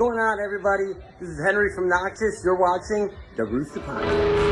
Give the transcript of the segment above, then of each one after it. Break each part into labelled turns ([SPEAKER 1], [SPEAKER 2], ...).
[SPEAKER 1] What's going on, everybody? This is Henry from Noxus. You're watching the Roosta Podcast.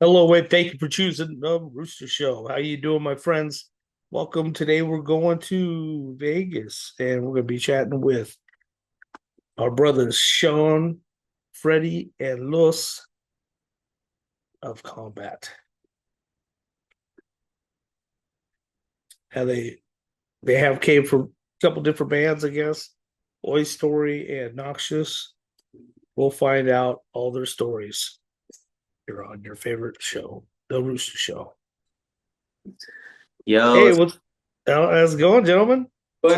[SPEAKER 2] Hello, and thank you for choosing the Rooster Show. How you doing, my friends? Welcome. Today we're going to Vegas, and we're going to be chatting with our brothers Sean, Freddy, and Los of Kombat. How they have came from a couple different bands, I guess. Oi Story and Noxious. We'll find out all their stories. You're on your favorite show, the Rooster Show.
[SPEAKER 3] Yo,
[SPEAKER 2] hey, how's it going, gentlemen?
[SPEAKER 3] What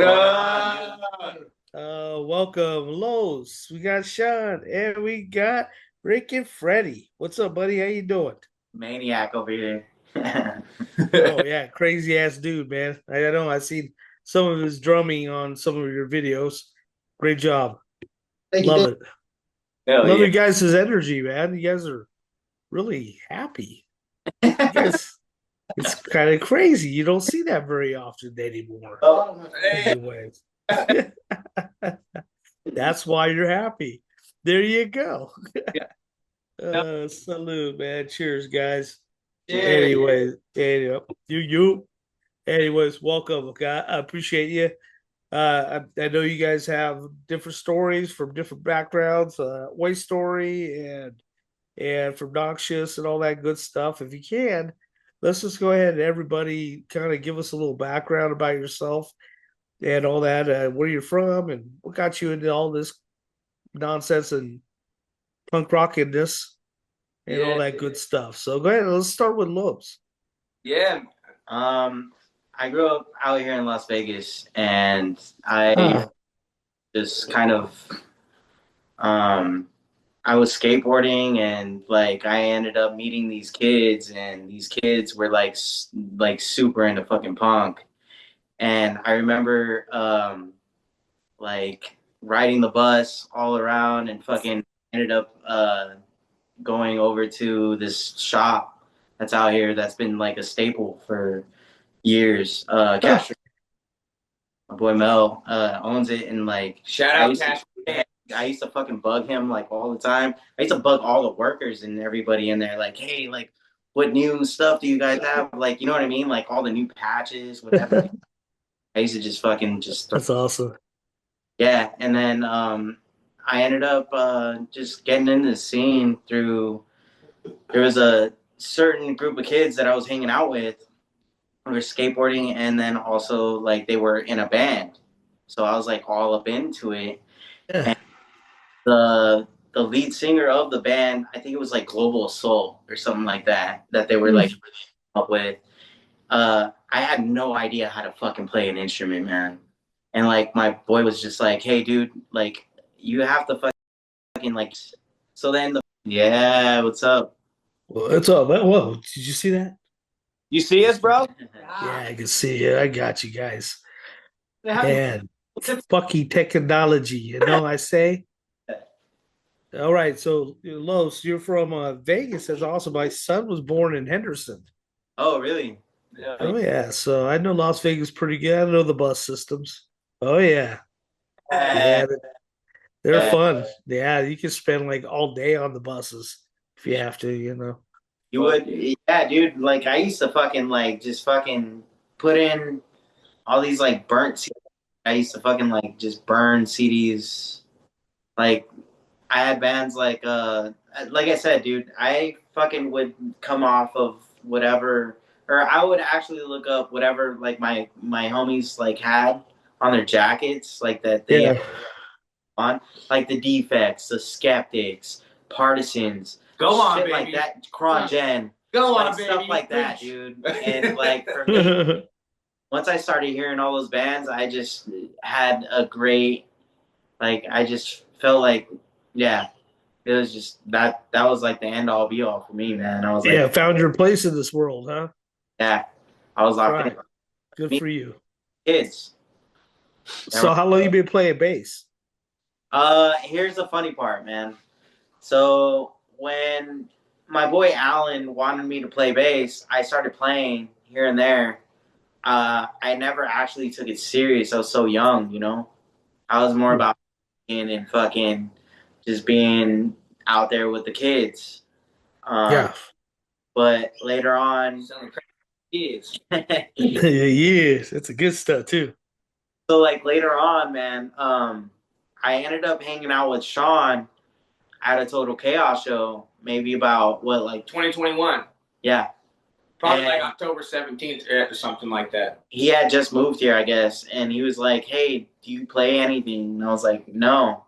[SPEAKER 2] Welcome, Los. We got Sean and we got Rick and Freddy. What's up, buddy? How you doing?
[SPEAKER 3] Maniac over here.
[SPEAKER 2] Oh yeah, crazy ass dude, man. I know. I seen some of his drumming on some of your videos. Great job. Love it.
[SPEAKER 3] Hell
[SPEAKER 2] Love
[SPEAKER 3] yeah.
[SPEAKER 2] you guys' energy, man. You guys are really happy. It's kind of crazy. You don't see that very often anymore. Anyways. That's why you're happy. There you go. Salute, man. Cheers, guys. Anyways, Anyways, welcome, guy. I appreciate you. I know you guys have different stories from different backgrounds. Way story and from Noxious and all that good stuff. If you can, let's just go ahead and everybody kind of give us a little background about yourself and all that, where you're from and what got you into all this nonsense and punk rockiness and all that good stuff. So go ahead, let's start with Lobes.
[SPEAKER 3] Yeah. I grew up out here in Las Vegas, and I just kind of I was skateboarding, and like I ended up meeting these kids, and these kids were like super into fucking punk. And I remember like riding the bus all around and fucking ended up going over to this shop that's out here that's been like a staple for years. Cash, my boy Mel owns it, and like
[SPEAKER 4] shout out Cash.
[SPEAKER 3] I used to fucking bug him like all the time. I used to bug all the workers and everybody in there, like, hey, like, what new stuff do you guys have? Like, you know what I mean? Like all the new patches, whatever. I used to just fucking just.
[SPEAKER 2] That's awesome.
[SPEAKER 3] Yeah, and then I ended up just getting into the scene through. There was a certain group of kids that I was hanging out with. We were skateboarding, and then also like they were in a band, so I was like all up into it.
[SPEAKER 2] Yeah.
[SPEAKER 3] And the lead singer of the band, I think it was like Global Soul or something like that they were like up with. I had no idea how to fucking play an instrument, man. And like my boy was just like, hey dude, like you have to fucking like. So then yeah, what's up?
[SPEAKER 2] Well, it's all. Whoa! Did you see that?
[SPEAKER 4] You see us, bro?
[SPEAKER 2] Yeah, I can see it. I got you guys.
[SPEAKER 4] Say hi.
[SPEAKER 2] Man, fucking technology. You know, I say. All right, so Los, you're from Vegas. That's awesome. My son was born in Henderson.
[SPEAKER 3] Oh, really?
[SPEAKER 2] Oh yeah, so I know Las Vegas pretty good. I know the bus systems. Oh yeah,
[SPEAKER 3] Uh,
[SPEAKER 2] yeah, they're
[SPEAKER 3] uh,
[SPEAKER 2] fun. Yeah, you can spend like all day on the buses if you have to. You know.
[SPEAKER 3] you would, yeah, dude. Like I used to fucking like just fucking put in all these like burnt. I used to fucking like just burn CDs. Like I had bands like I said, dude, I fucking would come off of whatever, or I would actually look up whatever like my homies like had on their jackets, like that they had
[SPEAKER 2] Yeah.
[SPEAKER 3] on, like the Defects, the Skeptics, Partisans,
[SPEAKER 4] Go on,
[SPEAKER 3] shit
[SPEAKER 4] baby.
[SPEAKER 3] like that, Cron
[SPEAKER 4] Go on,
[SPEAKER 3] like
[SPEAKER 4] baby.
[SPEAKER 3] stuff like that,
[SPEAKER 4] Preach.
[SPEAKER 3] dude. And like for me, once I started hearing all those bands, I just had a great, like I just felt like, yeah, it was just that was like the end all be all for me, man. I was
[SPEAKER 2] Yeah,
[SPEAKER 3] like,
[SPEAKER 2] found your place in this world, huh?
[SPEAKER 3] yeah, I was locked
[SPEAKER 2] Right.
[SPEAKER 3] in.
[SPEAKER 2] Good
[SPEAKER 3] Me
[SPEAKER 2] for you.
[SPEAKER 3] kids.
[SPEAKER 2] So how long you been playing bass?
[SPEAKER 3] Here's the funny part, man. So when my boy Alan wanted me to play bass, I started playing here and there. I never actually took it serious. I was so young, you know. I was more about being and fucking just being out there with the kids.
[SPEAKER 2] Yeah.
[SPEAKER 3] But later on,
[SPEAKER 4] Sound like kids.
[SPEAKER 2] Yes, it's a good stuff too.
[SPEAKER 3] so like later on, man, I ended up hanging out with Sean at a Total Chaos show. Maybe about what, like
[SPEAKER 4] 2021.
[SPEAKER 3] yeah.
[SPEAKER 4] Probably like
[SPEAKER 3] And
[SPEAKER 4] October 17th or something like that.
[SPEAKER 3] he had just moved here, I guess, and he was like, "Hey, do you play anything?" And I was like, "No."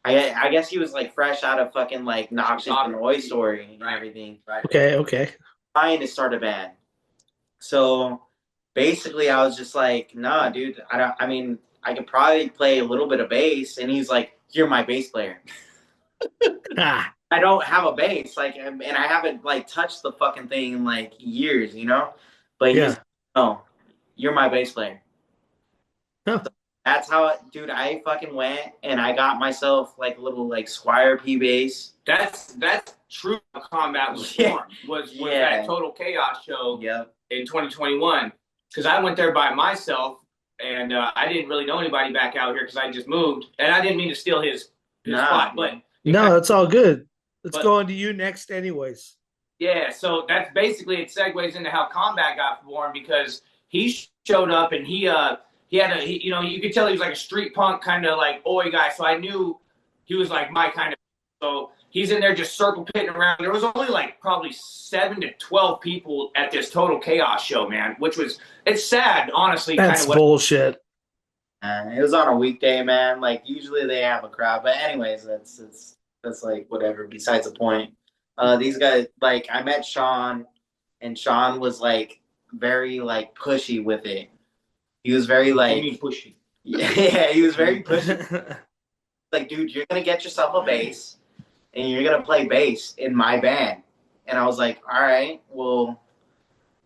[SPEAKER 3] I guess he was like fresh out of fucking like Noxious and Oi Story and everything.
[SPEAKER 4] Right.
[SPEAKER 2] Okay.
[SPEAKER 3] Trying to start a band. So basically, I was just like, "Nah, dude. I don't. I mean, I could probably play a little bit of bass." And he's like, "You're my bass player."
[SPEAKER 2] Ah,
[SPEAKER 3] I don't have a bass, like, and I haven't like touched the fucking thing in like years, you know. But he's,
[SPEAKER 2] yeah.
[SPEAKER 3] oh, you're my bass player.
[SPEAKER 2] Huh.
[SPEAKER 3] That's how, dude. I fucking went and I got myself like a little like Squire P bass.
[SPEAKER 4] That's true. Combat was
[SPEAKER 3] Yeah.
[SPEAKER 4] formed. Was
[SPEAKER 3] Yeah.
[SPEAKER 4] that Total Chaos show
[SPEAKER 3] Yep.
[SPEAKER 4] in 2021? Because I went there by myself and I didn't really know anybody back out here because I just moved, and I didn't mean to steal his
[SPEAKER 3] Nah,
[SPEAKER 4] spot, but
[SPEAKER 2] No, it's all good. Let's
[SPEAKER 4] But-
[SPEAKER 2] go on to you next, anyways.
[SPEAKER 4] yeah, so that's basically, it segues into how Combat got born, because he showed up and he had you know, you could tell he was like a street punk kind of like oi guy, so I knew he was like my kind of. So he's in there just circle pitting around. There was only like probably 7 to 12 people at this Total Chaos show, man, which was, it's sad, honestly.
[SPEAKER 2] That's
[SPEAKER 4] kind of
[SPEAKER 2] bullshit.
[SPEAKER 3] It was on a weekday, man. Like usually they have a crowd, but anyways, that's like whatever. Besides the point. These guys, like I met Sean, and Sean was like very like pushy with it. He was very like,
[SPEAKER 4] pushy.
[SPEAKER 3] yeah, he was very pushy. Like, dude, you're gonna get yourself a bass, and you're gonna play bass in my band. And I was like, all right, well,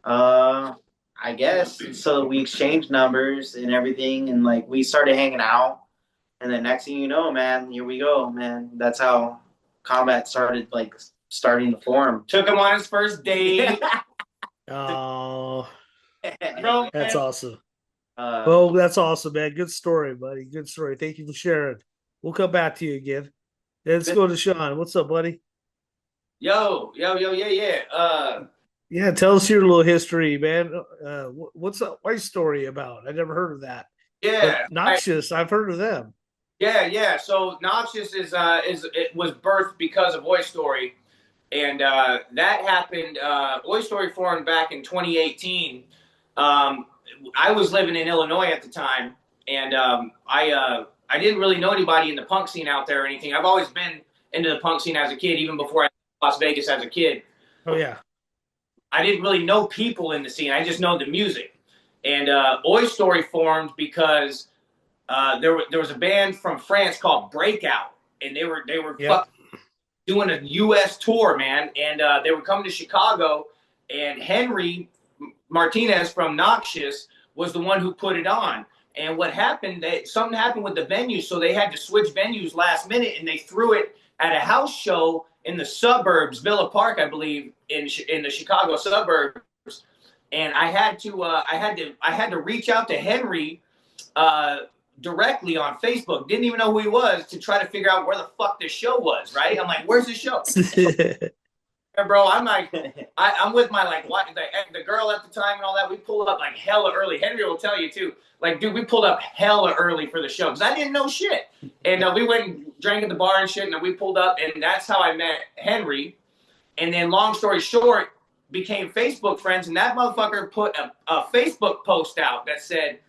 [SPEAKER 3] I guess. So we exchanged numbers and everything, and like we started hanging out. And then next thing you know, man, here we go, man. That's how Combat started, like starting to form.
[SPEAKER 4] Took him on his first date.
[SPEAKER 2] Oh,
[SPEAKER 4] Bro,
[SPEAKER 2] that's
[SPEAKER 4] man.
[SPEAKER 2] awesome.
[SPEAKER 3] Uh,
[SPEAKER 2] Well, that's awesome, man. Good story, buddy. Good story. Thank you for sharing. We'll come back to you again. Let's go to Sean. What's up, buddy?
[SPEAKER 4] Yo, yeah.
[SPEAKER 2] Yeah, tell us your little history, man. What's that white story about? I never heard of that.
[SPEAKER 4] Yeah,
[SPEAKER 2] But Noxious, I've heard of them.
[SPEAKER 4] yeah. So Noxious is it was birthed because of Oi Story, and that happened. Oi Story formed back in 2018. I was living in Illinois at the time, and I didn't really know anybody in the punk scene out there or anything. I've always been into the punk scene as a kid, even before I left Las Vegas as a kid.
[SPEAKER 2] Oh yeah.
[SPEAKER 4] I didn't really know people in the scene. I just know the music. And Oi Story formed because there was a band from France called Breakout, and they were
[SPEAKER 2] Yep.
[SPEAKER 4] doing a U.S. tour, man, and they were coming to Chicago, and Henry Martinez from Noxious was the one who put it on. And what happened, something happened with the venue, so they had to switch venues last minute, and they threw it at a house show in the suburbs, Villa Park, I believe, in the Chicago suburbs. And I had to reach out to Henry directly on Facebook. Didn't even know who he was, to try to figure out where the fuck this show was. Right? I'm like, where's the show? And bro, I'm like, I'm with my the girl at the time and all that. We pulled up like hella early. Henry will tell you too. Like, dude, we pulled up hella early for the show because I didn't know shit. And we went and drank at the bar and shit, and we pulled up, and that's how I met Henry. And then, long story short, became Facebook friends, and that motherfucker put a Facebook post out that said,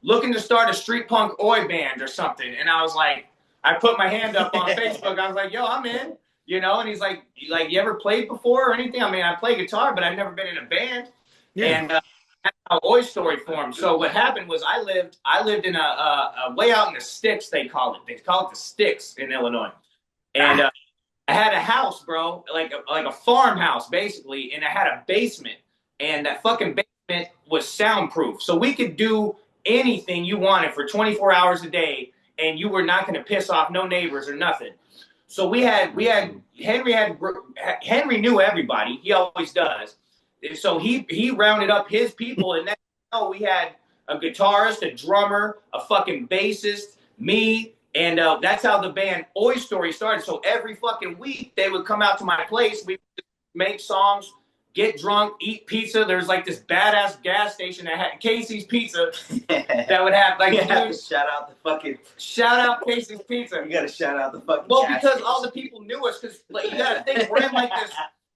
[SPEAKER 4] looking to start a street punk oi band or something. And I was like, I put my hand up on Facebook. I was like, yo, I'm in. You know, and he's like, you ever played before or anything? I mean, I play guitar, but I've never been in a band. Yeah. And that's how Oi Story formed. So what happened was I lived in a way out in the sticks, they call it. They call it the sticks in Illinois. And I had a house, bro, like a farmhouse, basically, and I had a basement. And that fucking basement was soundproof. So we could do anything you wanted for 24 hours a day, and you were not going to piss off no neighbors or nothing. So Henry knew everybody. He always does. So he rounded up his people, and then we had a guitarist, a drummer, a fucking bassist, me, and that's how the band Oi Story started. So every fucking week they would come out to my place. We would make songs, get drunk, eat pizza. There's like this badass gas station that had Casey's Pizza that would have like
[SPEAKER 3] shout out Casey's Pizza.
[SPEAKER 4] You gotta shout out the fucking because all the people knew us, because like you gotta think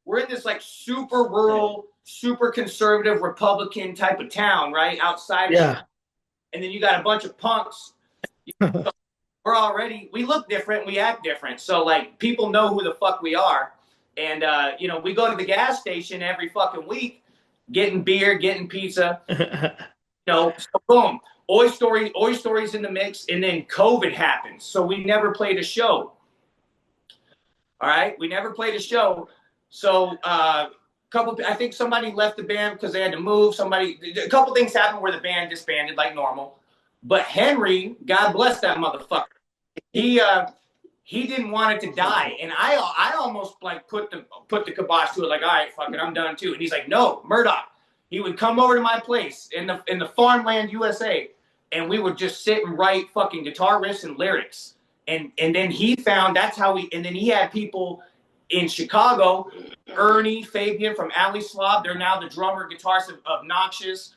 [SPEAKER 4] we're in this like super rural, super conservative Republican type of town, right? Outside of and then you got a bunch of punks. We look different, we act different. So like people know who the fuck we are. And, we go to the gas station every fucking week, getting beer, getting pizza. So boom, Oi Story's in the mix, and then COVID happens. So we never played a show. All right? We never played a show. So I think somebody left the band because they had to move. A couple things happened where the band disbanded like normal. But Henry, God bless that motherfucker, he didn't want it to die, and I almost like put the kibosh to it, like, all right, fuck it, I'm done too. And he's like, no, Murdoch. He would come over to my place in the farmland USA, and we would just sit and write fucking guitar riffs and lyrics. And then he found and then he had people in Chicago, Ernie Fabian from Alley Slob. They're now the drummer, guitarist of Noxious.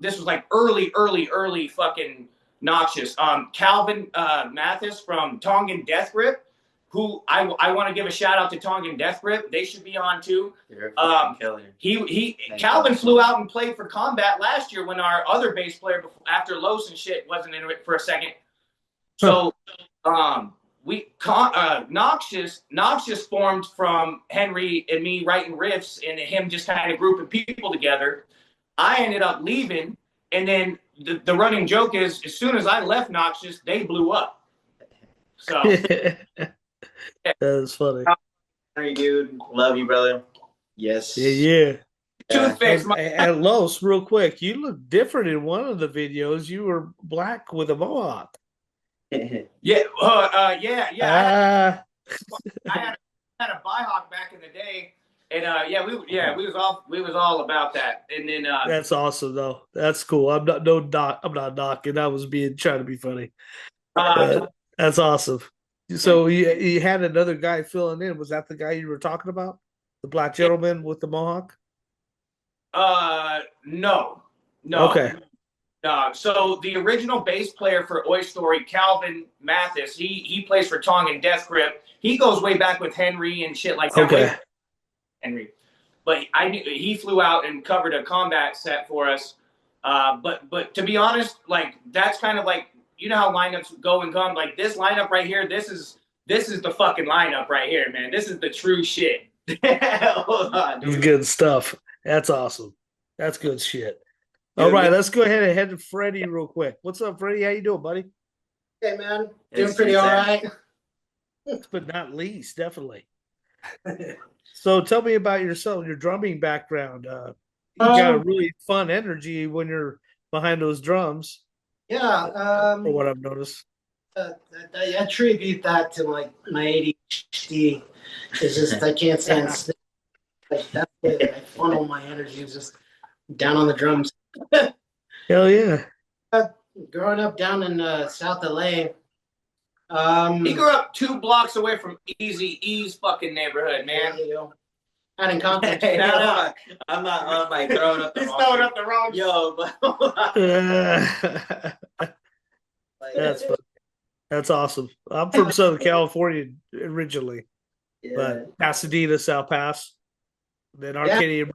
[SPEAKER 4] This was like early fucking Noxious. Calvin Mathis from Tongan Death Grip, who I want to give a shout out to Tongan Death Grip. They should be on too. Calvin flew out and played for Kombat last year when our other bass player after Los and shit wasn't in it for a second. So Noxious formed from Henry and me writing riffs and him just kind of grouping people together. I ended up leaving, and then the running joke is, as soon as I left Noxious, they blew up. So
[SPEAKER 2] that's funny.
[SPEAKER 3] Henry, dude, love you, brother. Yes.
[SPEAKER 2] Yeah.
[SPEAKER 4] Toothpicks.
[SPEAKER 2] And Los, real quick, you look different in one of the videos. You were black with a mohawk.
[SPEAKER 4] Yeah. I had a Byhawk back in the day. And we was all about that. And then
[SPEAKER 2] that's awesome though. That's cool. I'm not knocking. I was trying to be funny. That's awesome. So you had another guy filling in. Was that the guy you were talking about? The black gentleman with the mohawk?
[SPEAKER 4] No.
[SPEAKER 2] Okay.
[SPEAKER 4] So the original bass player for Oi Story, Calvin Mathis, he plays for Tongan Death Grip. He goes way back with Henry and shit like that.
[SPEAKER 2] Okay.
[SPEAKER 4] Henry, but he flew out and covered a combat set for us. But to be honest, like that's kind of like, you know how lineups go and come. Like this lineup right here, this is the fucking lineup right here, man. This is the true shit. Hold on,
[SPEAKER 2] dude. Good stuff. That's awesome. That's good shit. All right, let's go ahead and head to Freddy real quick. What's up, Freddy? How you doing, buddy?
[SPEAKER 5] Hey, man. Doing pretty all right.
[SPEAKER 2] but not least, definitely. So tell me about yourself, your drumming background. You got a really fun energy when you're behind those drums.
[SPEAKER 5] Yeah,
[SPEAKER 2] For what I've noticed.
[SPEAKER 5] I attribute that to like my ADHD. It's just I can't stand still. Like that's the way I funnel my energy is just down on the drums.
[SPEAKER 2] Hell yeah.
[SPEAKER 5] Growing up down in South LA,
[SPEAKER 4] He grew up 2 blocks away from Easy E's fucking neighborhood, man.
[SPEAKER 5] you know, out in Compton.
[SPEAKER 3] I'm not like throwing up the
[SPEAKER 4] He's
[SPEAKER 3] wrong
[SPEAKER 4] throwing
[SPEAKER 3] thing.
[SPEAKER 4] up the wrong.
[SPEAKER 3] Yo, but
[SPEAKER 2] That's fun. That's awesome. I'm from Southern California originally, but Pasadena, South Pass, then Arcadia,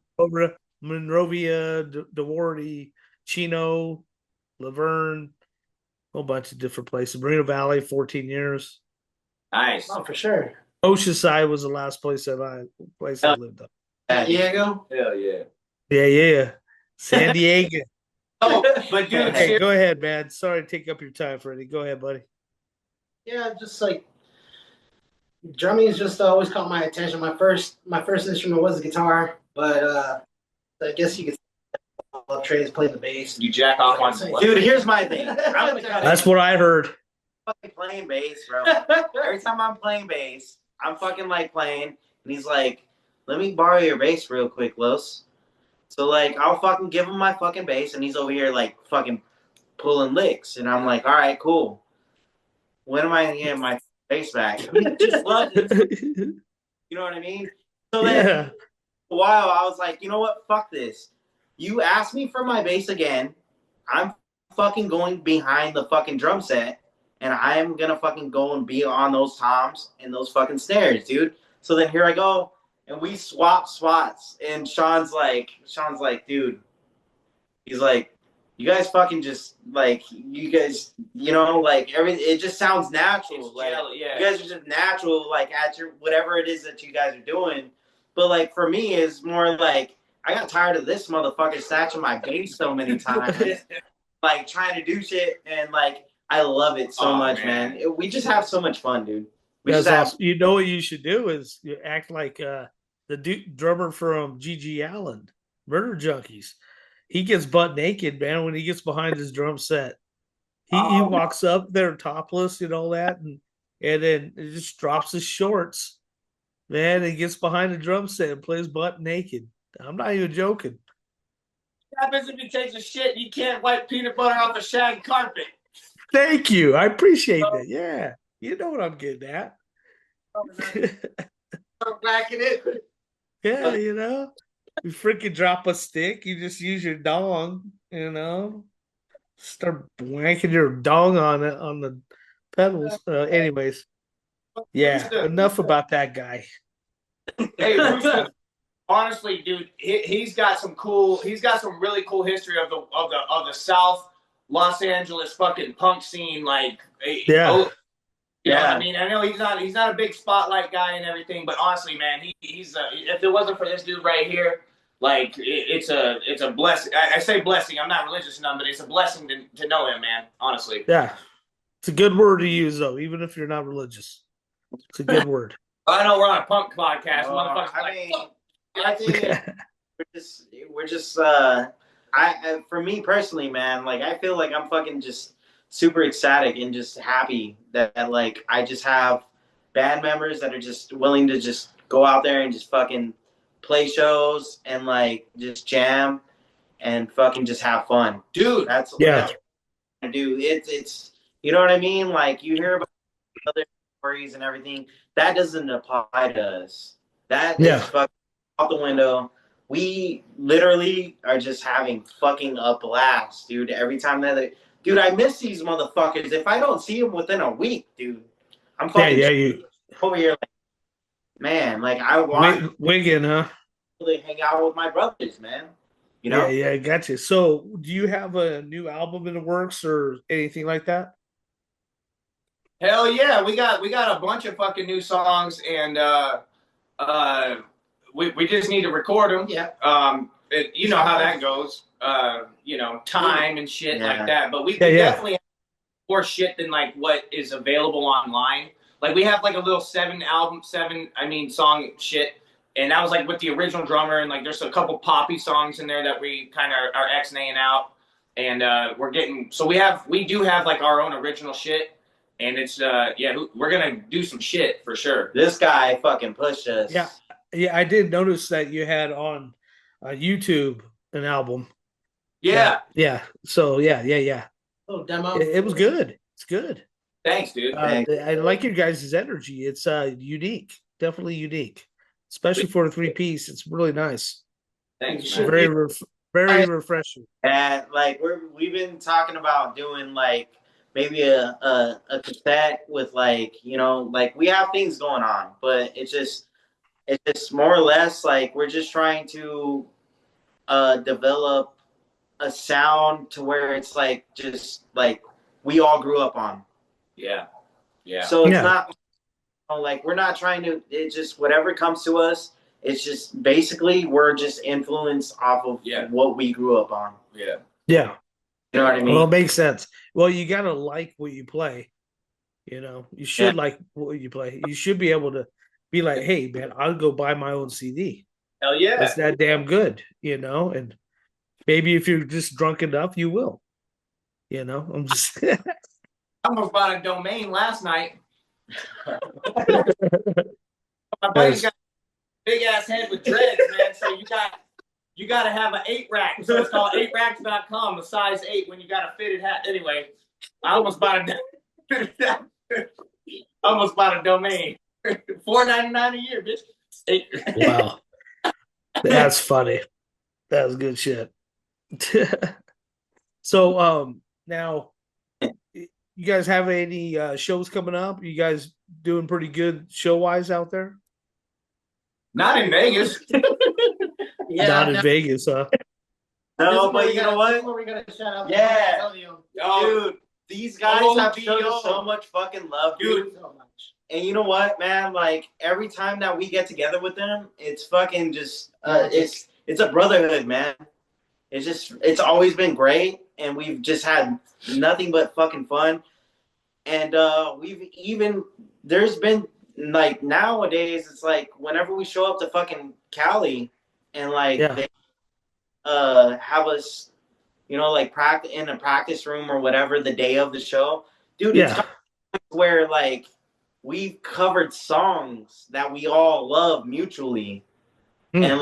[SPEAKER 2] Monrovia, Duarte, Chino, Laverne, a whole bunch of different places. Moreno Valley, 14 years.
[SPEAKER 4] Nice.
[SPEAKER 5] Oh, for sure.
[SPEAKER 2] Oceanside was the last place I lived up.
[SPEAKER 5] San Diego.
[SPEAKER 4] Hell yeah.
[SPEAKER 2] Yeah. San Diego.
[SPEAKER 4] Oh, but dude,
[SPEAKER 2] Hey, go ahead, man. Sorry to take up your time, Freddie. Go ahead, buddy.
[SPEAKER 5] Yeah, just like drumming has just always caught my attention. My first instrument was the guitar, but I guess you could love trades playing the bass.
[SPEAKER 4] you jack off on
[SPEAKER 3] dude, here's my thing. I'm gonna cut
[SPEAKER 2] That's what I heard.
[SPEAKER 3] fucking playing bass, bro. Every time I'm playing bass, I'm fucking like playing, and he's like, "Let me borrow your bass real quick, Los." So like, I'll fucking give him my fucking bass, and he's over here like fucking pulling licks, and I'm like, "All right, cool. When am I gonna get my bass back?" He just loves it. You know what I mean? So then,
[SPEAKER 2] Yeah.
[SPEAKER 3] a while, I was like, you know what? Fuck this. You asked me for my bass again. I'm fucking going behind the fucking drum set, and I am gonna fucking go and be on those toms and those fucking snares, dude. So then here I go, and we swap spots, and Sean's like, dude, he's like, you guys fucking just like, you guys, you know, like it just sounds natural.
[SPEAKER 4] It's
[SPEAKER 3] like
[SPEAKER 4] jelly, yeah.
[SPEAKER 3] you guys are just natural, like at your whatever it is that you guys are doing. But like for me, it's more like I got tired of this motherfucker snatching my bass so many times, like trying to do shit, and like I love it so much, man. We just have so much fun, dude. We
[SPEAKER 2] That's
[SPEAKER 3] just have,
[SPEAKER 2] awesome. You know what you should do is you act like the drummer from G.G. Allen, Murder Junkies. He gets butt naked, man, when he gets behind his drum set. He walks up there topless and all that, and then it just drops his shorts, man, and gets behind the drum set and plays butt naked. I'm not even joking.
[SPEAKER 4] What happens if he takes a shit? You can't wipe peanut butter off a shag carpet.
[SPEAKER 2] Thank you. I appreciate that. Yeah. You know what I'm getting at.
[SPEAKER 4] Back in it.
[SPEAKER 2] Yeah, you know. You freaking drop a stick, you just use your dong, you know. Start wanking your dong on it on the pedals. Anyways. Yeah, enough about that guy.
[SPEAKER 4] Hey, Roosta, honestly, dude, he's got some really cool history of the South Los Angeles fucking punk scene. Like,
[SPEAKER 2] Yeah.
[SPEAKER 4] I mean, I know he's not a big spotlight guy and everything, but honestly, man, he's if it wasn't for this dude right here, like it's a blessing. I say blessing. I'm not religious enough, but it's a blessing to know him, man. Honestly.
[SPEAKER 2] Yeah. It's a good word to use though, even if you're not religious. It's a good word.
[SPEAKER 4] I know we're on a punk podcast.
[SPEAKER 3] I think we're just for me personally, man, like I feel like I'm fucking just super ecstatic and just happy that like I just have band members that are just willing to just go out there and just fucking play shows and like just jam and fucking just have fun, dude. That's what I do. It's you know what I mean? Like you hear about other stories and everything that doesn't apply to us. That is fucking out the window. We literally are just having fucking a blast, dude. Every time dude, I miss these motherfuckers. If I don't see them within a week, dude, I'm fucking over here like, man, like I want
[SPEAKER 2] Wigan, huh?
[SPEAKER 3] to hang out with my brothers, man. You know?
[SPEAKER 2] Yeah, I got you. So do you have a new album in the works or anything like that?
[SPEAKER 4] Hell yeah, we got a bunch of fucking new songs, and we just need to record them.
[SPEAKER 5] Yeah.
[SPEAKER 4] You know how that goes. You know, time and shit like that. But we definitely have more shit than like what is available online. Like we have like a little seven song shit, and that was like with the original drummer, and like there's a couple poppy songs in there that we kind of are X-naying out, and we do have like our own original shit, and it's we're gonna do some shit for sure.
[SPEAKER 3] This guy fucking pushed us.
[SPEAKER 2] Yeah, I did notice that you had on YouTube an album.
[SPEAKER 4] Yeah.
[SPEAKER 2] So yeah.
[SPEAKER 5] Little demo.
[SPEAKER 2] It was good. It's good.
[SPEAKER 4] Thanks, dude.
[SPEAKER 2] I like your guys' energy. It's unique, definitely unique, especially for a 3-piece. It's really nice.
[SPEAKER 4] Thanks,
[SPEAKER 2] Very
[SPEAKER 4] man.
[SPEAKER 2] very refreshing.
[SPEAKER 3] And like we've been talking about doing like maybe a cassette with like, you know, like we have things going on, but it's just more or less like we're just trying to develop a sound to where it's like just like we all grew up on.
[SPEAKER 4] Yeah.
[SPEAKER 3] So it's not like we're not trying to. It's just whatever comes to us. It's just basically we're just influenced off of what we grew up on.
[SPEAKER 4] Yeah.
[SPEAKER 2] Yeah.
[SPEAKER 3] You know what I mean?
[SPEAKER 2] Well, it makes sense. Well, you gotta like what you play. You know, you should like what you play. You should be able to be like, hey man, I'll go buy my own CD.
[SPEAKER 4] Hell yeah.
[SPEAKER 2] It's that damn good, you know, and maybe if you're just drunk enough, you will. You know, I'm just
[SPEAKER 4] I almost bought a domain last night. My buddy's got a big ass head with dreads, man. So you got to have an 8-rack. So it's called 8racks.com, a size 8 when you got a fitted hat. Anyway, I almost bought a domain. $4.99 a year, bitch.
[SPEAKER 2] Wow. That's funny. That's good shit. So now you guys have any shows coming up? You guys doing pretty good show wise out there?
[SPEAKER 4] Not in Vegas.
[SPEAKER 2] Not in Vegas, huh?
[SPEAKER 3] No, but you know what?
[SPEAKER 5] We're gonna shout out.
[SPEAKER 3] Yeah.
[SPEAKER 4] Oh,
[SPEAKER 3] Dude, these guys have shown us so much fucking love, dude.
[SPEAKER 5] So much.
[SPEAKER 3] And you know what, man? Like every time that we get together with them, it's fucking just it's a brotherhood, man. It's always been great, and we've just had nothing but fucking fun. And there's been like nowadays, it's like whenever we show up to fucking Cali, and like they have us, you know, like practice in a practice room or whatever the day of the show, dude. It's where like we've covered songs that we all love mutually, and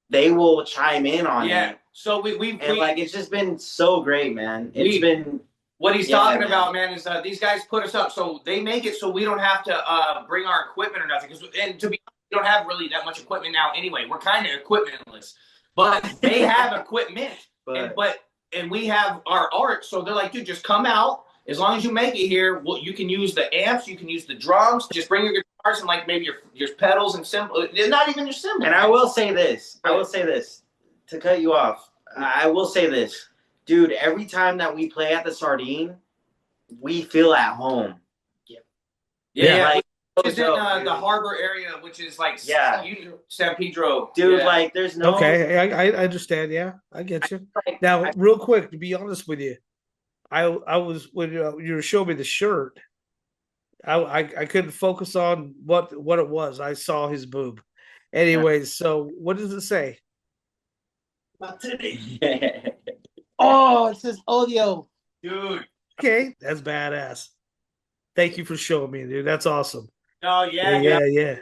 [SPEAKER 3] they will chime in on it.
[SPEAKER 4] So we
[SPEAKER 3] like it's just been so great, man. It's been
[SPEAKER 4] what he's talking about, man. Is these guys put us up, so they make it so we don't have to bring our equipment or nothing. And to be honest, we don't have really that much equipment now anyway. We're kind of equipmentless, but they have equipment, and we have our art. So they're like, dude, just come out. As long as you make it here, you can use the amps, you can use the drums. Just bring your guitars and like maybe your pedals and cymbals. Not even your cymbals.
[SPEAKER 3] And I will say this. To cut you off. I will say this, dude. Every time that we play at the Sardine, we feel at home.
[SPEAKER 4] Yeah.
[SPEAKER 3] Like,
[SPEAKER 4] it's in the harbor area, which is like San Pedro.
[SPEAKER 3] Dude, like there's no.
[SPEAKER 2] Okay, I understand. Yeah, I get you. Now, real quick, to be honest with you, I was when you were showing me the shirt, I couldn't focus on what it was. I saw his boob. Anyways, so what does it say?
[SPEAKER 5] Oh, it says audio.
[SPEAKER 4] Dude.
[SPEAKER 2] Okay, that's badass. Thank you for showing me, dude. That's awesome.
[SPEAKER 4] Oh yeah.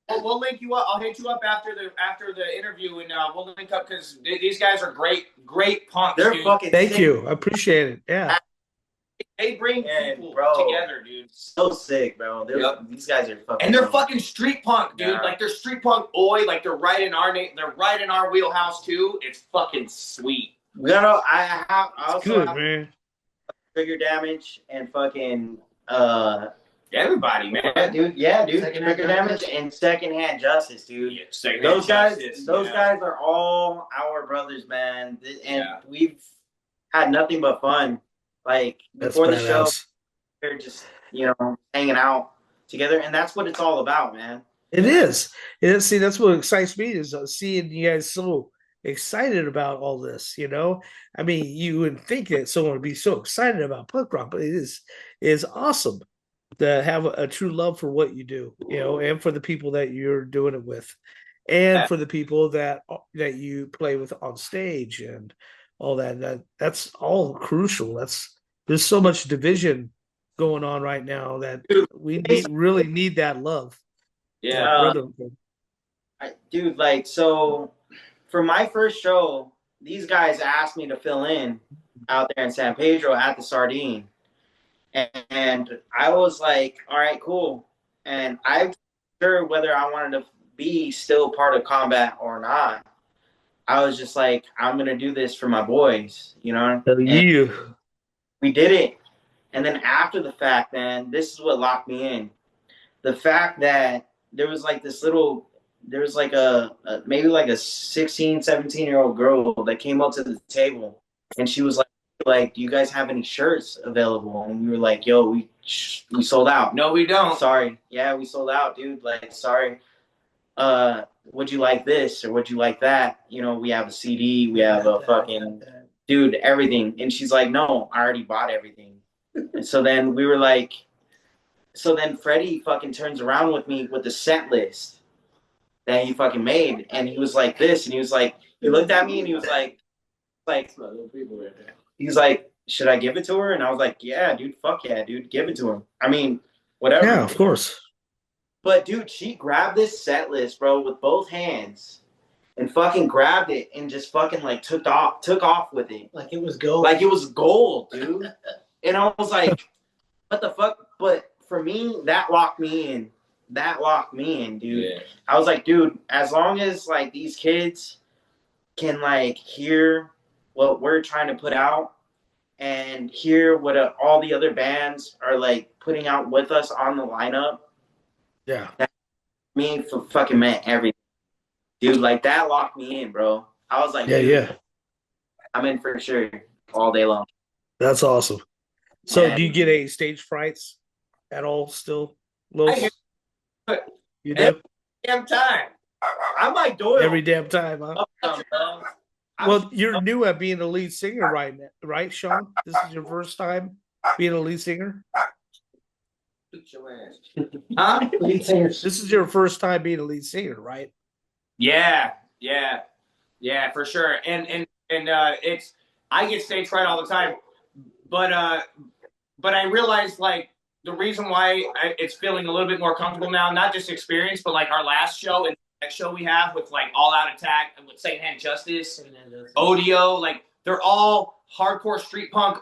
[SPEAKER 4] We'll link you up. I'll hit you up after the interview, and we'll link up because these guys are great punks.
[SPEAKER 3] They're
[SPEAKER 4] dude.
[SPEAKER 3] fucking.
[SPEAKER 2] Thank you. I appreciate it. Yeah.
[SPEAKER 4] They bring people together, dude.
[SPEAKER 3] So sick, bro. These guys are fucking.
[SPEAKER 4] And they're fucking street punk, dude. Yeah. Like they're street punk, like they're right in our wheelhouse too. It's fucking sweet.
[SPEAKER 3] I also have
[SPEAKER 2] man.
[SPEAKER 3] Trigger Damage and fucking
[SPEAKER 4] everybody, man.
[SPEAKER 3] Yeah, dude. Trigger Damage and Secondhand Justice, dude. Yeah, those guys are all our brothers, man. And we've had nothing but fun. Like before the show, they're just hanging out together, and that's what it's all about, man.
[SPEAKER 2] It is. See, that's what excites me is seeing you guys so excited about all this. I mean, you would think that someone would be so excited about punk rock, but it is awesome. to have a true love for what you do, and for the people that you're doing it with, and for the people that you play with on stage and all that. That's all crucial. There's so much division going on right now that really need that love,
[SPEAKER 4] Yeah.
[SPEAKER 2] that brotherhood.
[SPEAKER 3] Dude, like, so for my first show, these guys asked me to fill in out there in San Pedro at the Sardine. And I was like, all right, cool. And I wasn't sure whether I wanted to be still part of combat or not. I was just like, I'm going to do this for my boys,
[SPEAKER 2] Hell,
[SPEAKER 3] And
[SPEAKER 2] you.
[SPEAKER 3] we did it. And then after the fact, man, this is what locked me in. The fact that there was like maybe like a 16, 17-year-old girl that came up to the table and she was like, do you guys have any shirts available? And we were like, yo, we sold out.
[SPEAKER 4] No, we don't.
[SPEAKER 3] Sorry. Yeah, we sold out, dude. Like, sorry. Would you like this or would you like that? We have a CD, we have a fucking dude, everything. And she's like, no, I already bought everything. And so then we were like, so then Freddy fucking turns around with me with the set list that he fucking made. And he was like this, and he was like, he looked at me and he was like, he's like, should I give it to her? And I was like, yeah, dude, fuck yeah, dude, give it to him. I mean, whatever.
[SPEAKER 2] Yeah, of course.
[SPEAKER 3] But dude, she grabbed this set list, bro, with both hands and fucking grabbed it and just fucking like took off with it.
[SPEAKER 5] Like it was gold.
[SPEAKER 3] Like it was gold, dude. And I was like, what the fuck? But for me, that locked me in. Dude. Yeah. I was like, dude, as long as like these kids can like hear what we're trying to put out and hear what all the other bands are like putting out with us on the lineup.
[SPEAKER 2] Yeah.
[SPEAKER 3] That fucking meant everything. Dude, like that locked me in, bro. I was like,
[SPEAKER 2] yeah.
[SPEAKER 3] I'm in for sure all day long.
[SPEAKER 2] That's awesome. So
[SPEAKER 3] Yeah.
[SPEAKER 2] Do you get a stage frights at all still, Los? You do?
[SPEAKER 4] Every damn time.
[SPEAKER 3] I'm like Doyle.
[SPEAKER 2] Every damn time, huh? Well, you're new at being a lead singer right, Sean? This is your first time being a lead singer?
[SPEAKER 4] Huh?
[SPEAKER 5] Lead singers.
[SPEAKER 2] This is your first time being a lead singer, right?
[SPEAKER 4] Yeah, for sure. And it's, I get stage fright all the time, but I realized like the reason why it's feeling a little bit more comfortable now, not just experience, but like our last show and next show we have with like All Out Attack and with Secondhand Justice, Odio, like they're all hardcore street punk,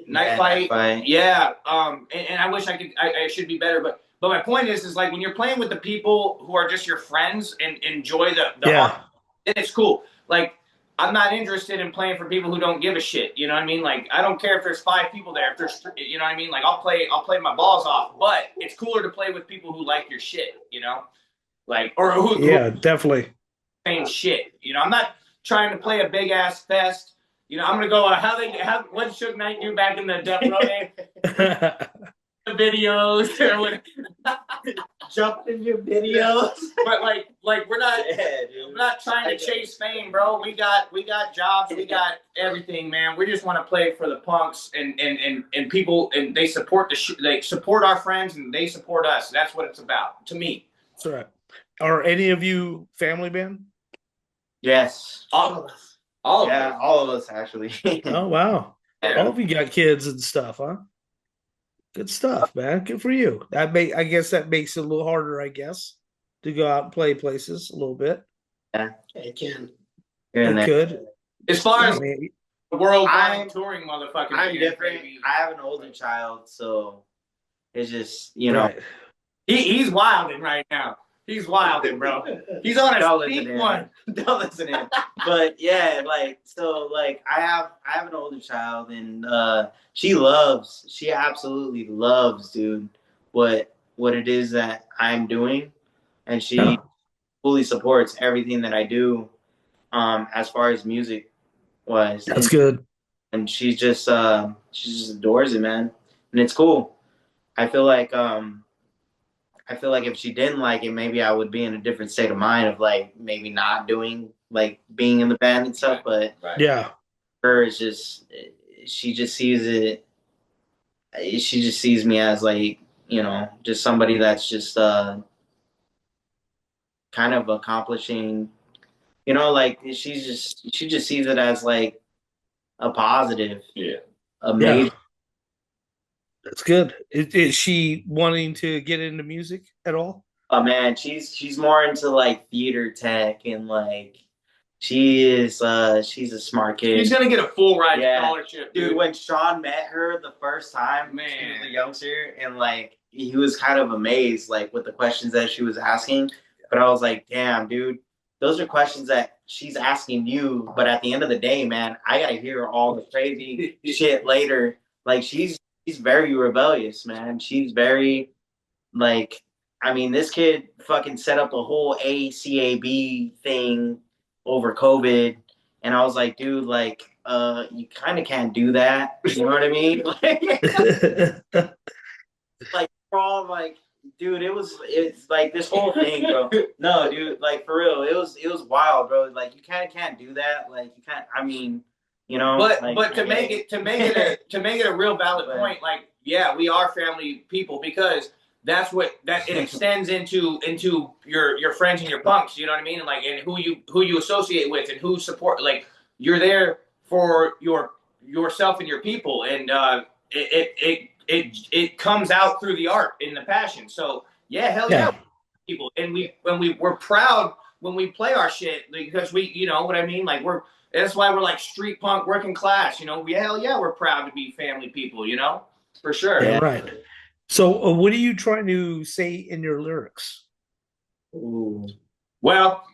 [SPEAKER 4] Night Fight. Yeah. And I wish I should be better, but my point is like when you're playing with the people who are just your friends and enjoy the art, then it's cool. Like I'm not interested in playing for people who don't give a shit. You know what I mean? Like I don't care if there's 5 people there. If there's, you know what I mean? Like I'll play my balls off. But it's cooler to play with people who like your shit. Like or who
[SPEAKER 2] definitely
[SPEAKER 4] same shit. I'm not trying to play a big ass fest. I'm gonna go. What Suge Knight do back in the Death Row days? Videos or what?
[SPEAKER 5] Jump in your videos.
[SPEAKER 4] But like we're not. We're not trying to chase fame, bro. We got jobs. We got everything, man. We just want to play for the punks and people, and they support they support our friends and they support us. That's what it's about to me.
[SPEAKER 2] That's right. Are any of you family band?
[SPEAKER 3] Yes.
[SPEAKER 4] All of us. All
[SPEAKER 3] of us actually.
[SPEAKER 2] Oh wow. All of you got kids and stuff, huh? Good stuff, man. Good for you. I guess that makes it a little harder, I guess, to go out and play places a little bit.
[SPEAKER 3] Yeah,
[SPEAKER 5] it can.
[SPEAKER 2] It could.
[SPEAKER 4] As far as
[SPEAKER 2] the
[SPEAKER 4] worldwide touring motherfucker,
[SPEAKER 3] I'm different. I have an older child, so it's just
[SPEAKER 2] Right.
[SPEAKER 4] He's wilding right now. He's wilding, bro. He's on a steep one.
[SPEAKER 3] Don't listen to him. But yeah, like so, like I have an older child, and she absolutely loves, dude, what it is that I'm doing, and she fully supports everything that I do, as far as music wise.
[SPEAKER 2] That's good.
[SPEAKER 3] And she just adores it, man, and it's cool. I feel like if she didn't like it, maybe I would be in a different state of mind of like maybe not doing like being in the band and stuff. But
[SPEAKER 2] yeah,
[SPEAKER 3] her is just, she just sees it she just sees me as like, you know, just somebody that's just kind of accomplishing, you know, like she just sees it as like a positive, a
[SPEAKER 2] Yeah,
[SPEAKER 3] major.
[SPEAKER 2] that's good. Is she wanting to get into music at all?
[SPEAKER 3] Oh man, she's more into like theater tech and like she's a smart kid.
[SPEAKER 4] He's gonna get a full ride
[SPEAKER 3] Yeah.
[SPEAKER 4] scholarship,
[SPEAKER 3] Dude,
[SPEAKER 4] dude.
[SPEAKER 3] when Sean met her the first time,
[SPEAKER 4] Man.
[SPEAKER 3] she was a youngster, and like he was kind of amazed, like with the questions that she was asking. But I was like, damn, dude, those are questions that she's asking you. But at the end of the day, man, I gotta hear all the crazy shit later. Like she's very rebellious, man. She's very like, I mean, this kid fucking set up a whole ACAB thing over COVID, and I was like, dude, like, you kind of can't do that. You know what I mean? Like, we're all like, dude, it's like this whole thing, bro. No, dude, like for real, it was wild, bro. Like, you kind of can't do that. Like, you can't. I mean, you know,
[SPEAKER 4] But
[SPEAKER 3] like,
[SPEAKER 4] but to make it a real valid point, like yeah, we are family people because that's what that it extends into your friends and your punks. You know what I mean? And like and who you associate with and who support. Like you're there for yourself and your people, and it comes out through the art and the passion. So yeah, hell yeah, people. And we're proud when we play our shit because we you know what I mean. Like that's why we're like street punk, working class. You know, hell yeah, we're proud to be family people. You know, for sure.
[SPEAKER 2] Yeah, right. So, what are you trying to say in your lyrics?
[SPEAKER 3] ooh,
[SPEAKER 4] Well,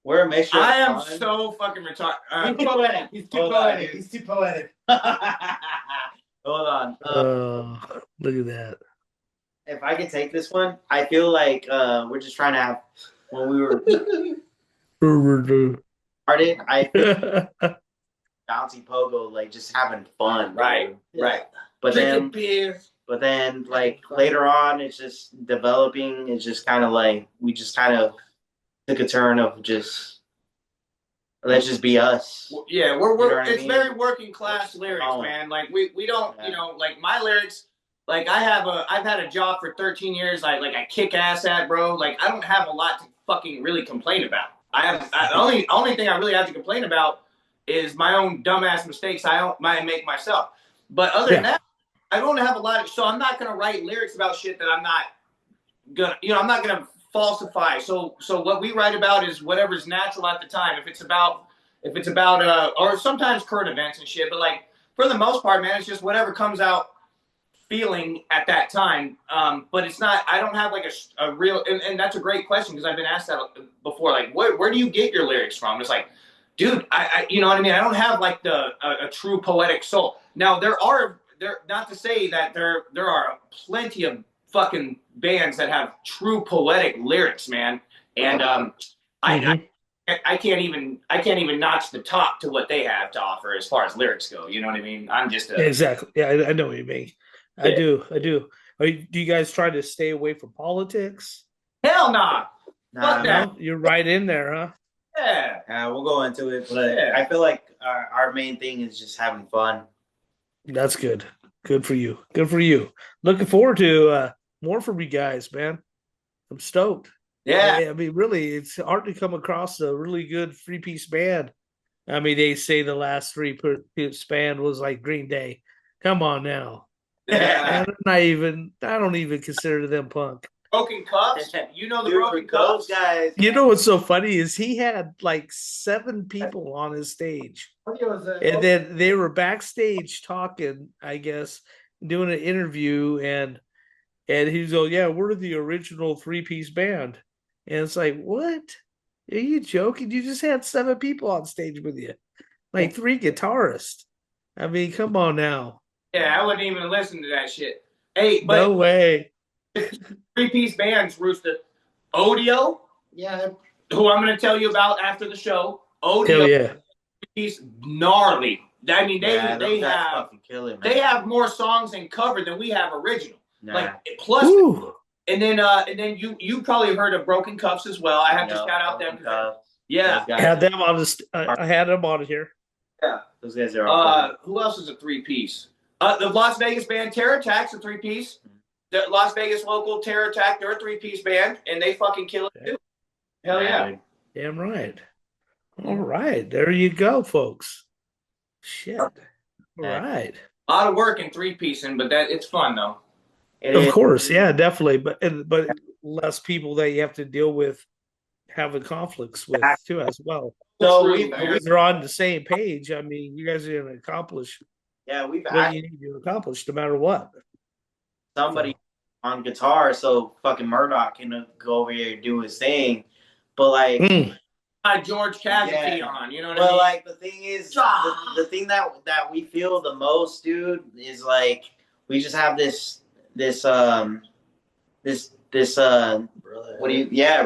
[SPEAKER 3] we're a mixture.
[SPEAKER 4] I am so fucking retarded.
[SPEAKER 5] He's poetic. He's too poetic. He's too poetic.
[SPEAKER 3] Hold on.
[SPEAKER 2] Look at that.
[SPEAKER 3] If I could take this one, I feel like we're just trying to have when we were started. I feel bouncy pogo, like just having fun,
[SPEAKER 4] Right, right.
[SPEAKER 3] But
[SPEAKER 4] Drinking
[SPEAKER 3] then,
[SPEAKER 4] beer.
[SPEAKER 3] but then, like later on, it's just developing. It's just kind of like we just kind of took a turn of just let's just be us.
[SPEAKER 4] Yeah,
[SPEAKER 3] You know what I
[SPEAKER 4] it's
[SPEAKER 3] mean?
[SPEAKER 4] very working class lyrics, man. Like we don't, you know, like my lyrics. Like I've had a job for 13 years. I kick ass at, bro. Like I don't have a lot to fucking really complain about. The only thing I really have to complain about is my own dumbass mistakes might make myself. But other than that, I don't have a lot of. So I'm not gonna write lyrics about shit that I'm not gonna. You know, I'm not gonna falsify. So what we write about is whatever's natural at the time. If it's about or sometimes current events and shit. But like for the most part, man, it's just whatever comes out feeling at that time. But it's not. I don't have like a real. And that's a great question because I've been asked that before. Like, where do you get your lyrics from? It's like, dude, I you know what I mean. I don't have like a true poetic soul. Now there not to say that there are plenty of fucking bands that have true poetic lyrics, man. And I can't even notch the top to what they have to offer as far as lyrics go. You know what I mean? I'm just
[SPEAKER 2] Exactly. Yeah, I know what you mean. I do. Do you guys try to stay away from politics?
[SPEAKER 4] Hell nah. Fuck that.
[SPEAKER 2] No? You're right in there, huh?
[SPEAKER 4] Yeah.
[SPEAKER 3] We'll go into it, but I feel like our main thing is just having fun.
[SPEAKER 2] That's good. Good for you. Good for you. Looking forward to more from you guys, man. I'm stoked.
[SPEAKER 4] Yeah.
[SPEAKER 2] I mean, really, it's hard to come across a really good 3-piece band. I mean, they say the last 3-piece band was like Green Day. Come on now.
[SPEAKER 4] Yeah.
[SPEAKER 2] I don't even consider them punk.
[SPEAKER 4] Broken Cups. You know the
[SPEAKER 3] Dude,
[SPEAKER 4] Broken
[SPEAKER 3] those
[SPEAKER 4] Cups
[SPEAKER 3] guys.
[SPEAKER 2] You know what's so funny is he had like 7 people on his stage. And then they were backstage talking, I guess, doing an interview, and he's like, yeah, we're the original 3-piece band. And it's like, what? Are you joking? You just had 7 people on stage with you. Like 3 guitarists. I mean, come on now.
[SPEAKER 4] Yeah, I wouldn't even listen to that shit. Hey, but
[SPEAKER 2] No way.
[SPEAKER 4] 3-piece bands, Roosta. Odio,
[SPEAKER 5] Yeah.
[SPEAKER 4] who I'm going to tell you about after the show.
[SPEAKER 2] Hell
[SPEAKER 4] Odio,
[SPEAKER 2] yeah.
[SPEAKER 4] he's gnarly. I mean, they
[SPEAKER 3] those guys
[SPEAKER 4] have
[SPEAKER 3] fucking kill it, man.
[SPEAKER 4] they have more songs in cover than we have original.
[SPEAKER 3] Nah.
[SPEAKER 4] Like plus,
[SPEAKER 2] Ooh.
[SPEAKER 4] and then you probably have heard of Broken Cups as well. I have to shout out them. Yeah,
[SPEAKER 3] Those guys
[SPEAKER 2] Had them on I had them on here.
[SPEAKER 4] yeah.
[SPEAKER 3] Those guys are.
[SPEAKER 4] Who else is a 3-piece? The Las Vegas band Terror Attack's a 3-piece. The Las Vegas local Terror Attack, they're a 3-piece band, and they fucking kill it too. Hell yeah.
[SPEAKER 3] dude.
[SPEAKER 2] Damn right. All right. There you go, folks. Shit. All right.
[SPEAKER 4] A lot of work in 3-piecing, but it's fun though.
[SPEAKER 2] Of course, yeah, definitely. But less people that you have to deal with having conflicts with too as well.
[SPEAKER 3] So
[SPEAKER 4] True,
[SPEAKER 3] we've
[SPEAKER 4] man.
[SPEAKER 2] You're on the same page. I mean, you guys are going to accomplish
[SPEAKER 3] we've
[SPEAKER 2] what you need to accomplish, no matter what.
[SPEAKER 3] somebody on guitar, so fucking Murdoch can go over here and do his thing. But like,
[SPEAKER 4] George Cassidy on, you know what I
[SPEAKER 3] but
[SPEAKER 4] mean?
[SPEAKER 3] like the thing is, the thing that we feel the most, dude, is like we just have this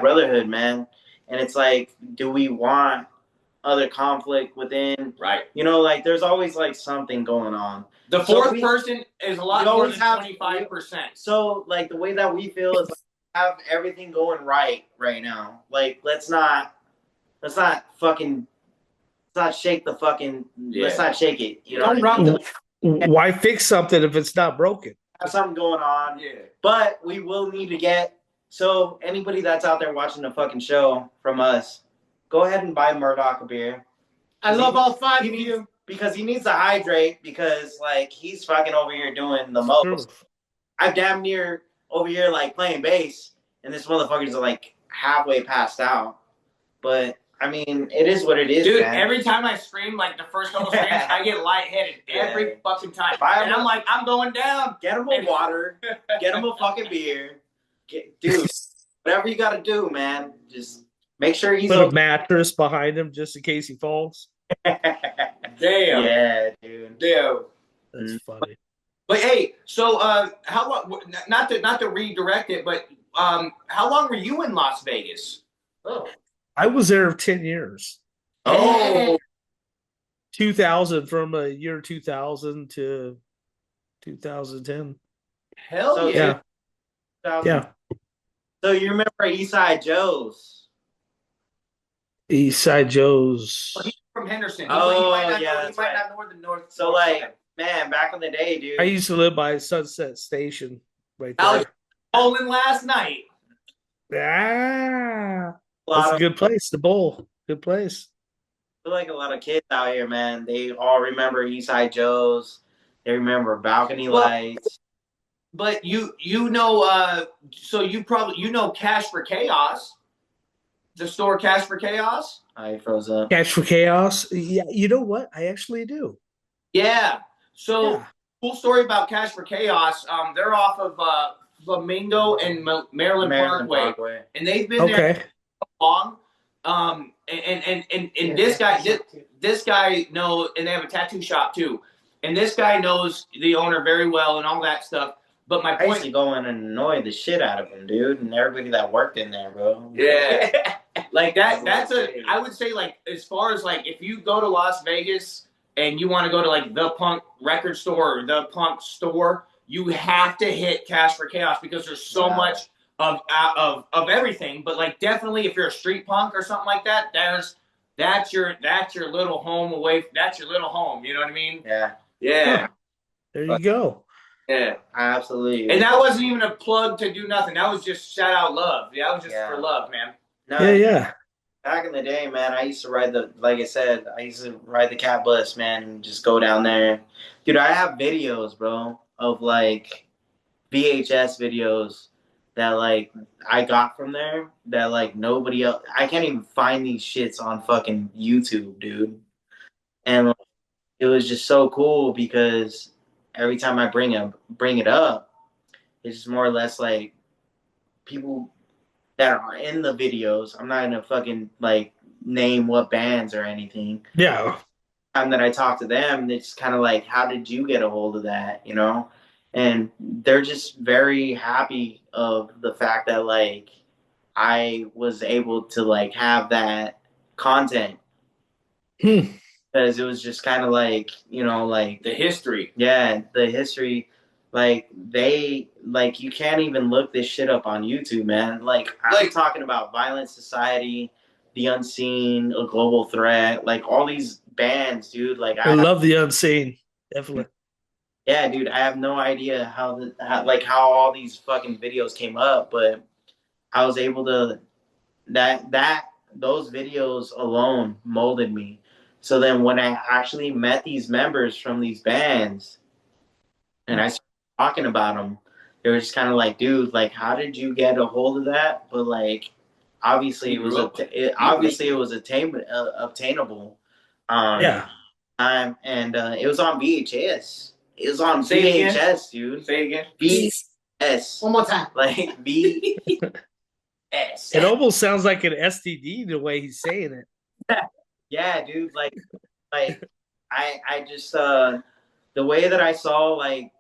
[SPEAKER 3] brotherhood, man. And it's like, do we want other conflict within?
[SPEAKER 4] Right.
[SPEAKER 3] You know, like there's always like something going on.
[SPEAKER 4] The fourth person is a lot
[SPEAKER 3] we
[SPEAKER 4] more
[SPEAKER 3] always
[SPEAKER 4] than
[SPEAKER 3] have-
[SPEAKER 4] 25%.
[SPEAKER 3] So like the way that we feel is like, have everything going right now. Like let's not shake the fucking let's not shake it. You know,
[SPEAKER 5] Don't rock the
[SPEAKER 2] Why fix something if it's not broken?
[SPEAKER 3] have something going on.
[SPEAKER 4] Yeah.
[SPEAKER 3] But we will need to get, so anybody that's out there watching the fucking show from us, go ahead and buy Murdoch a beer.
[SPEAKER 5] I love all five
[SPEAKER 3] He
[SPEAKER 5] of
[SPEAKER 3] needs,
[SPEAKER 5] you.
[SPEAKER 3] because he needs to hydrate, because like he's fucking over here doing the most.
[SPEAKER 2] True.
[SPEAKER 3] I'm damn near over here like playing bass, and this motherfucker's like halfway passed out. But I mean, it is what it is,
[SPEAKER 4] Dude,
[SPEAKER 3] man.
[SPEAKER 4] every time I scream, like the first couple screams, I get lightheaded every fucking time.
[SPEAKER 3] Buy
[SPEAKER 4] And
[SPEAKER 3] him
[SPEAKER 4] I'm like, I'm going down.
[SPEAKER 3] Get him a water, get him a fucking beer. Dude, whatever you gotta do, man. Just make sure he's
[SPEAKER 2] Put a mattress behind him just in case he falls.
[SPEAKER 4] Damn.
[SPEAKER 3] Yeah, dude.
[SPEAKER 4] Damn.
[SPEAKER 2] That's funny.
[SPEAKER 4] But hey, so how long? Not to redirect it, but how long were you in Las Vegas?
[SPEAKER 5] Oh.
[SPEAKER 2] I was there 10 years.
[SPEAKER 3] Oh,
[SPEAKER 2] 2000, from a year 2000 to 2010.
[SPEAKER 4] Hell
[SPEAKER 3] So,
[SPEAKER 4] yeah.
[SPEAKER 2] Yeah.
[SPEAKER 3] So you remember Eastside Joe's?
[SPEAKER 2] Eastside Joe's.
[SPEAKER 4] Well, he's from Henderson. He
[SPEAKER 3] Oh,
[SPEAKER 4] might not
[SPEAKER 3] yeah,
[SPEAKER 4] know, he
[SPEAKER 3] that's
[SPEAKER 4] might
[SPEAKER 3] right.
[SPEAKER 4] not know where the north.
[SPEAKER 3] So like, man, back in the day, dude.
[SPEAKER 2] I used to live by Sunset Station right
[SPEAKER 4] Alex
[SPEAKER 2] there.
[SPEAKER 4] bowling last night.
[SPEAKER 2] Ah,
[SPEAKER 3] a lot
[SPEAKER 2] that's a
[SPEAKER 3] of,
[SPEAKER 2] good place to bowl. Good place.
[SPEAKER 3] I feel like a lot of kids out here, man. They all remember Eastside Joe's. They remember balcony lights.
[SPEAKER 4] But you know, so you probably know Cash for Chaos, the store Cash for Chaos.
[SPEAKER 3] I froze up.
[SPEAKER 2] Catch for Chaos. Yeah, you know what? I actually do.
[SPEAKER 4] Yeah. So
[SPEAKER 2] Yeah.
[SPEAKER 4] cool story about Cash for Chaos. They're off of Flamingo and Maryland Parkway, and they've been there
[SPEAKER 2] Okay.
[SPEAKER 4] long. And this guy knows, and they have a tattoo shop too. And this guy knows the owner very well and all that stuff. But my
[SPEAKER 3] I used to
[SPEAKER 4] point,
[SPEAKER 3] go in and annoy the shit out of him, dude, and everybody that worked in there, bro.
[SPEAKER 4] yeah, like that.
[SPEAKER 3] That's
[SPEAKER 4] That's
[SPEAKER 3] what
[SPEAKER 4] I would say, like, as far as like, if you go to Las Vegas and you want to go to like the punk record store or the punk store, you have to hit Cash for Chaos because there's so much of everything. But like, definitely, if you're a street punk or something like that, that's your little home away. That's your little home. You know what I mean?
[SPEAKER 3] Yeah,
[SPEAKER 4] Yeah.
[SPEAKER 2] There you go.
[SPEAKER 4] Yeah.
[SPEAKER 3] absolutely.
[SPEAKER 4] And that wasn't even a plug to do nothing. That was just shout out love. That was just for love, man.
[SPEAKER 3] No,
[SPEAKER 2] Yeah.
[SPEAKER 3] back in the day, man, I used to ride like I said, I used to ride the cat bus, man, and just go down there. Dude, I have videos, bro, of like VHS videos that like I got from there that like nobody else, I can't even find these shits on fucking YouTube, dude. And like, it was just so cool because every time I bring it up, it's just more or less like people that are in the videos. I'm not gonna fucking like name what bands or anything.
[SPEAKER 2] Yeah.
[SPEAKER 3] Time that I talk to them, it's kind of like, how did you get a hold of that? You know, and they're just very happy of the fact that like I was able to like have that content because it was just kind of like, you know, like
[SPEAKER 4] The history.
[SPEAKER 3] yeah, the history. Like they like you can't even look this shit up on YouTube, man. Like I'm talking about Violent Society, The Unseen, A Global Threat, like all these bands, dude. Like
[SPEAKER 2] I love the Unseen. Definitely.
[SPEAKER 3] Yeah, dude, I have no idea how all these fucking videos came up, but I was able to those videos alone molded me. So then when I actually met these members from these bands and I started talking about them, they were just kind of like, dude, like, how did you get a hold of that? But like, obviously it was obtainable.
[SPEAKER 2] Yeah.
[SPEAKER 3] And it was on VHS. It was on
[SPEAKER 4] Say it again.
[SPEAKER 3] VHS, dude.
[SPEAKER 4] Say it again.
[SPEAKER 3] VHS.
[SPEAKER 5] One more time.
[SPEAKER 3] Like VHS.
[SPEAKER 2] It almost sounds like an STD the way he's saying it.
[SPEAKER 3] Yeah, dude. Like I just the way that I saw like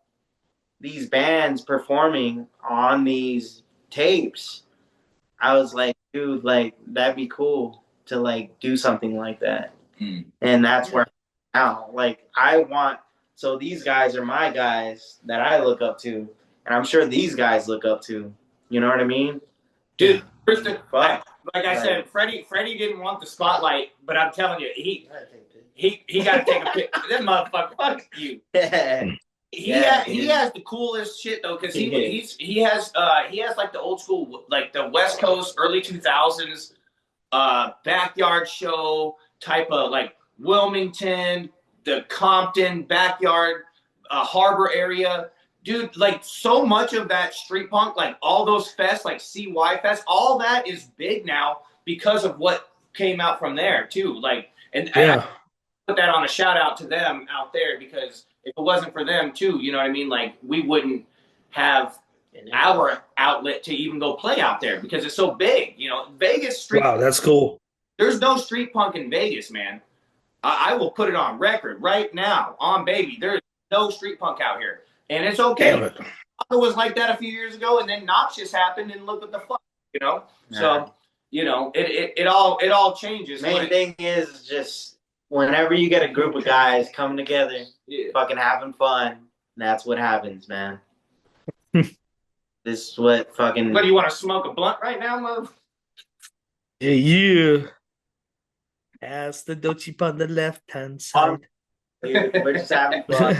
[SPEAKER 3] these bands performing on these tapes, I was like, dude, like that'd be cool to like do something like that. And that's where I'm now, like so these guys are my guys that I look up to, and I'm sure these guys look up to. You know what I mean?
[SPEAKER 4] Dude, Roosta,
[SPEAKER 3] Fuck.
[SPEAKER 4] like I said, Freddy didn't want the spotlight, but I'm telling you, he got to take a pic. That motherfucker, fuck you. He has the coolest shit though, because he has like the old school, like the West Coast early 2000s backyard show type of like Wilmington, the Compton backyard harbor area. Dude, like so much of that street punk, like all those fests, like CY Fest, all that is big now because of what came out from there too. Like, and I put that on a shout out to them out there, because if it wasn't for them too, you know what I mean? Like we wouldn't have our outlet to even go play out there because it's so big. You know, Vegas street.
[SPEAKER 2] Wow, that's cool.
[SPEAKER 4] There's no street punk in Vegas, man. I will put it on record right now, on baby. There's no street punk out here. And it's okay.
[SPEAKER 2] Damn it.
[SPEAKER 4] It was like that a few years ago, and then Noxious happened, and look what the fuck, you know?
[SPEAKER 3] Yeah.
[SPEAKER 4] So, you know, it all changes.
[SPEAKER 3] Main thing is just whenever you get a group of guys coming together, fucking having fun, that's what happens, man. This is what fucking...
[SPEAKER 4] What, do you want to smoke a blunt right now, mother?
[SPEAKER 2] Yeah. Pass the dope chip on the left-hand side.
[SPEAKER 3] Dude, we're just having fun.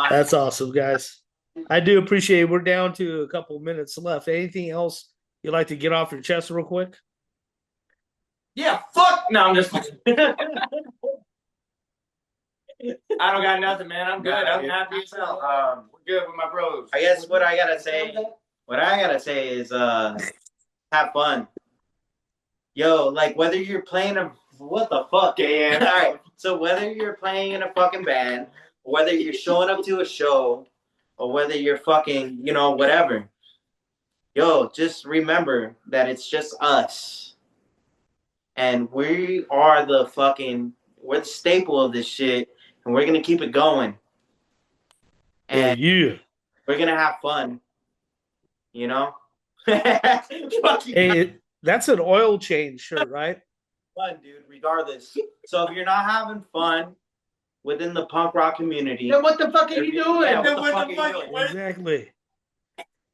[SPEAKER 2] That's awesome, guys. I do appreciate it. We're down to a couple minutes left. Anything else you'd like to get off your chest real quick?
[SPEAKER 4] Yeah, fuck. No, I'm just... I don't got nothing, man. I'm good. I'm happy as hell. We're good with my bros.
[SPEAKER 3] I guess what I gotta say is have fun. Yo, like whether you're playing what the fuck?
[SPEAKER 4] Yeah.
[SPEAKER 3] All right. So whether you're playing in a fucking band, or whether you're showing up to a show, or whether you're fucking, you know, whatever. Yo, just remember that it's just us. And we're the staple of this shit, and we're gonna keep it going. And we're gonna have fun. You know?
[SPEAKER 2] Hey, that's an oil change shirt, right?
[SPEAKER 3] Fun, dude, regardless. So if you're not having fun within the punk rock community,
[SPEAKER 5] Then what the fuck are you doing?
[SPEAKER 3] Yeah, what the fuck are you doing?
[SPEAKER 2] Exactly.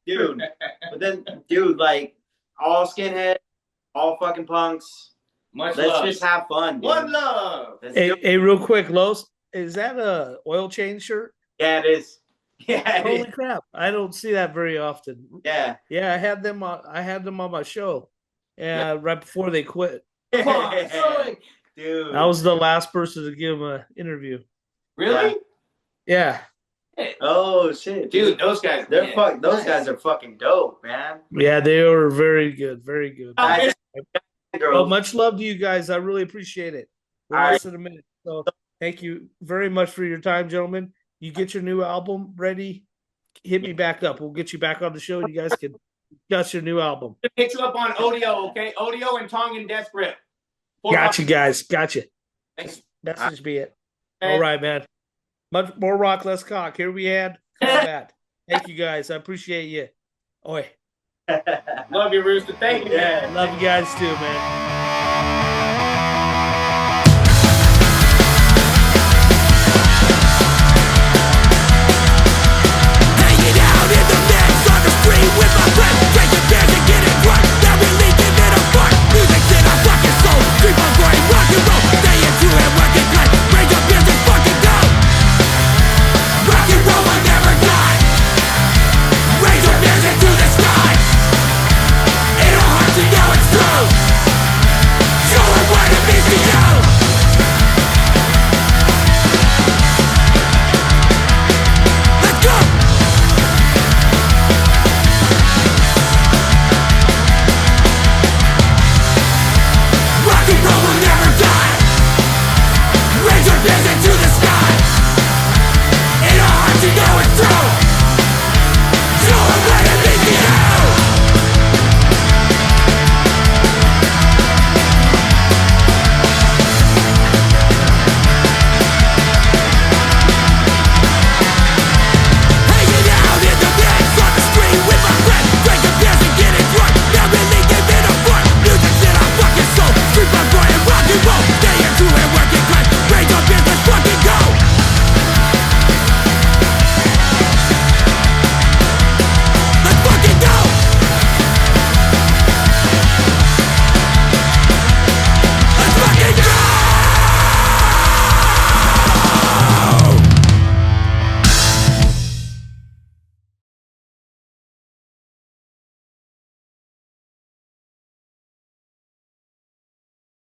[SPEAKER 3] Dude. But then, dude, like, all skinhead, all fucking punks,
[SPEAKER 4] Let's
[SPEAKER 3] just have fun, dude.
[SPEAKER 4] One love.
[SPEAKER 2] Hey, real quick, Los, is that a oil change shirt?
[SPEAKER 3] Yeah, it is. Yeah,
[SPEAKER 2] Holy crap! I don't see that very often.
[SPEAKER 3] Yeah.
[SPEAKER 2] I had them on my show, right before they quit.
[SPEAKER 3] Dude.
[SPEAKER 2] I was the last person to give them an interview.
[SPEAKER 4] Really?
[SPEAKER 2] Yeah.
[SPEAKER 3] Oh shit,
[SPEAKER 4] dude, those guys.
[SPEAKER 3] Those guys are fucking dope, man.
[SPEAKER 2] Yeah, they were very good, very good.
[SPEAKER 3] Girls.
[SPEAKER 2] Well, much love to you guys. I really appreciate it. We're
[SPEAKER 3] All
[SPEAKER 2] less than a minute, so thank you very much for your time, gentlemen. You get your new album ready, hit me back up. We'll get you back on the show, and you guys can discuss your new album.
[SPEAKER 4] Hit you up on Audio, okay? Audio and Tongan Death Grip.
[SPEAKER 2] Gotcha, guys. Gotcha.
[SPEAKER 4] Thanks.
[SPEAKER 2] Message be it. All right, man. Much more rock, less cock. Here we had combat. Thank you, guys. I appreciate you. Oi.
[SPEAKER 4] Love you, Rooster. Thank you, man.
[SPEAKER 2] Love you guys too, man.